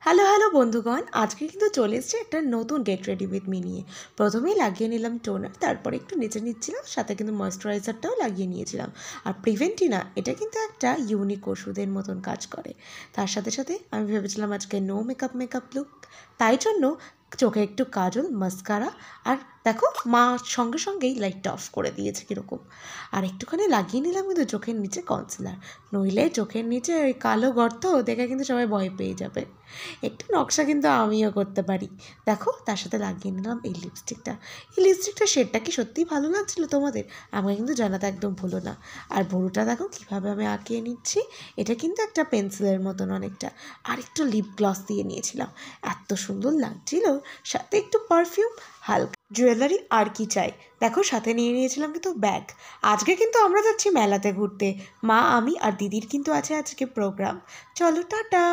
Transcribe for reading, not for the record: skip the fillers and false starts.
Hello hello বন্ধুগণ, আজকে কিন্তু চলে এসেছে একটা নতুন গেট রেডি উইথ মি নিয়ে। প্রথমেই লাগিয়ে নিলাম টোনার, তারপরে একটু নিচে নিচ্ছিলাম, সাথে কিন্তু ময়েশ্চারাইজারটাও লাগিয়ে নিয়েছিলাম। আর প্রিভেন্টিনা এটা কিন্তু একটা ইউনিক ওষুধের মতন কাজ করে। তার সাথে সাথে আমি ভেবেছিলাম আজকে নো মেকআপ লুক, তাই জন্য চোখে একটু কাজল, মাস্কারা, আর দেখো মা সঙ্গে সঙ্গেই লাইটটা অফ করে দিয়েছে কীরকম। আর একটুখানি লাগিয়ে নিলাম কিন্তু চোখের নিচে কনসিলার, নইলে চোখের নিচে ওই কালো গর্ত দেখে কিন্তু সবাই ভয় পেয়ে যাবে। একটু নকশা কিন্তু আমিও করতে পারি। দেখো তার সাথে লাগিয়ে নিলাম এই লিপস্টিকটা শেডটা কি সত্যিই ভালো লাগছিলো তোমাদের? আমাকে কিন্তু জানাতে একদম ভুলো না। আর ভুরুটা দেখো কীভাবে আমি আঁকিয়ে নিচ্ছি, এটা কিন্তু একটা পেন্সিলের মতন অনেকটা। আর একটু লিপ গ্লস দিয়ে নিয়েছিলাম, এত সুন্দর লাগছিল। সাথে একটু পারফিউম, হালকা জুয়েলারি, আর কি চাই। দেখো সাথে নিয়ে নিয়েছিলাম কিন্তু ব্যাগ। আজকে কিন্তু আমরা যাচ্ছি মেলাতে ঘুরতে, মা, আমি আর দিদির কিন্তু আছে আজকে প্রোগ্রাম। চলো টাটা।